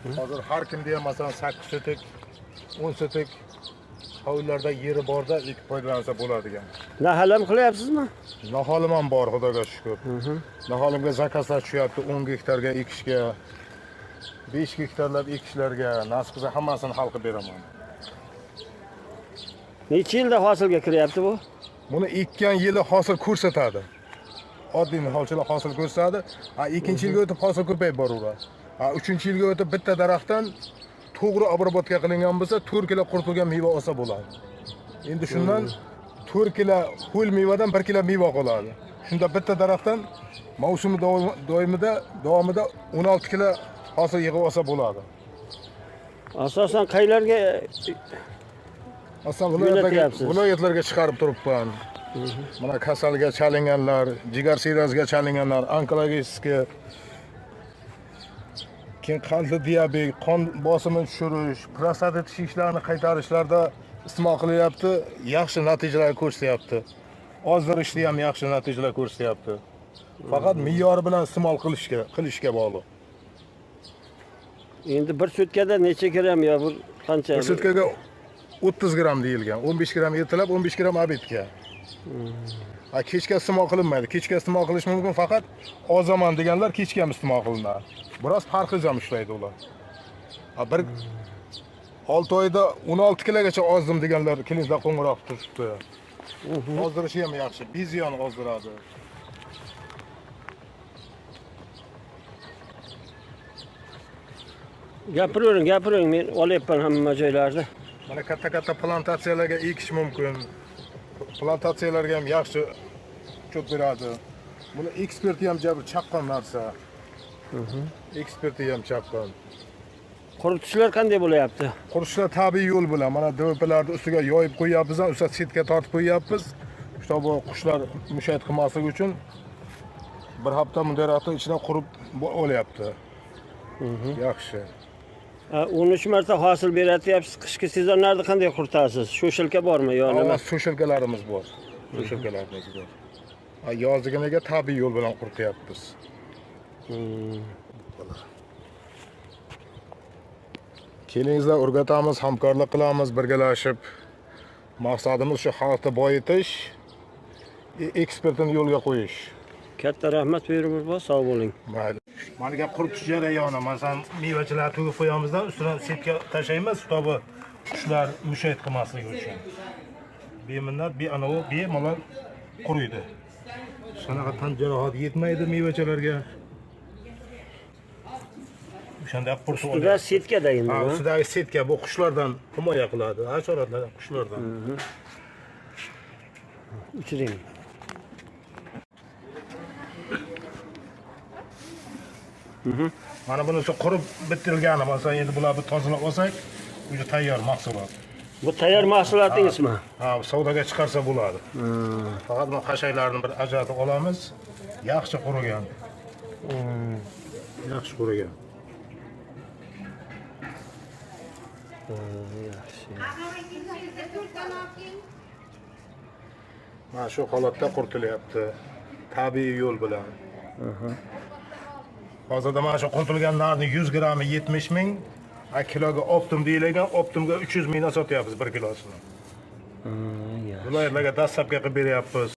Hozir har kimda ham masalan 8 sotik, 10 sotik hovlilarda yeri borda ekib foydalansa bo'ladigan. Nahalam qilyapsizmi? Naholim ham bor, Xudoga shukr. Naholimga zakazlar tushyapti 10 gektarga ekishga, 5 gektarlab ekishlarga, nasib qilsa hammasini hal qilib beraman. Necha yilda hosilga kiryapti bu? Buni ekkan yili hosil ko'rsatadi. Oddiy niholchilar hosil ko'rsatadi. Ikkinchi yilga o'tib hosil ko'payib boraveradi. Uchinchi yilga o'tib bitta daraxtdan to'g'ri obrobotka qilingan bo'lsa 4 kilo quritilgan meva olsa bo'ladi. Endi shundan 4 kilo ho'l mevadan 1 kilo meva qoladi. Shunda bitta daraxtdan mavsumi davomida 16 kilo hosil yig'ib olsa bo'ladi. Asosan qaylarga Aslında viloyatlarga chiqarib turibman. Mana kasalga chalinganlar, jigar siyroziga chalinganlar, onkologiyaga, keyin qandli diabet, qon bosimini tushirish, prostatit shishlarni qaytarishlarda iste'mol qilyapti, yaxshi natijalar ko'rsatyapti. Ozdirishda ham yaxshi natijalar ko'rsatyapti. Faqat me'yori bilan iste'mol qilishga bog'liq. Endi bir sutkada necha gram yo bir qancha? Bir sutkaga 30 gram deyilgan. 15 gram ertalab, 15 gram obedga. Kechga iste'mol qilinmaydi. Kechga iste'mol qilish mumkin, faqat ozaman deganlar kechga ham iste'mol qilinadi. Biroz farqli jam ishlaydi ular. Bir 6 oyda 16 kilogacha ozdim deganlar klinikda qo'ng'iroq turibdi. Ozdirishi ham yaxshi, bizion ozdiradi. Gapiring, men olyapman hamma joylarda. Mana katta plantatsiyalarga ekish mumkin. Plantatsiyalarga ham yaxshi ko'p beradi. Buni eksperti ham jabr chaqqan narsa. Eksperti ham chaqqan. Quritishlar qanday bo'layapti? Quritishlar tabiiy yo'l bilan mana DVPlarni ustiga yoyib qo'yapmiz, ustiga setka tortib qo'yapmiz. Bu qushlar mushayt qilmasligi uchun bir hafta muddatda ichidan qurib olyapti. Yaxshi. 13 marta hosil beratyapsiz. Qishki sezonlarda qanday quritasiz? Sho'shilka bormi yo nima? Sho'shilkalarimiz bor. Sho'shilkalarimiz bor. Yoziginiga tabiiy yo'l bilan qurityapmiz. Kelingizlar, o'rgatamiz, hamkorlik qilamiz, birgalashib. Maqsadimiz shu xalqni boyitish, ekspertini yo'lga qo'yish. Katta rahmat berib sog' bo'ling. Mayli. Mana quritish jarayoni, masalan, mevachilar to'g'ib qo'yamizdan, ustidan setka tashlaymiz, to'g'ri qushlar mushayt qilmasligi uchun. Beminnat, bemalol quriydi. Shunaqa tan jarohat yetmaydi mevachilarga. O'shanda quritib oladi. Ustida setkada endi. Ustidagi setka bu qushlardan himoya qiladi, hasharotlardan, qushlardan. Uchiring. Mana bunisi qurib bitilgani, masalan, endi bularni tozalab olsak, bu tayyor mahsulot. Bu tayyor mahsulotingizmi? Savdoga chiqarsa bo'ladi. Faqat bu qashaylarni bir ajratib olamiz. Yaxshi qurigan. Yaxshi qurigan. Yaxshi. Mana shu holatda quritilyapti. Tabiiy yo'l bilan. Hozirda mana shu quritilgan narni 100 grammi 70 ming, kiloga optim deyilgan, optimga 300 mingdan sotyapmiz 1 kilosini. Viloyatlarga dastlabki qilib beryapmiz.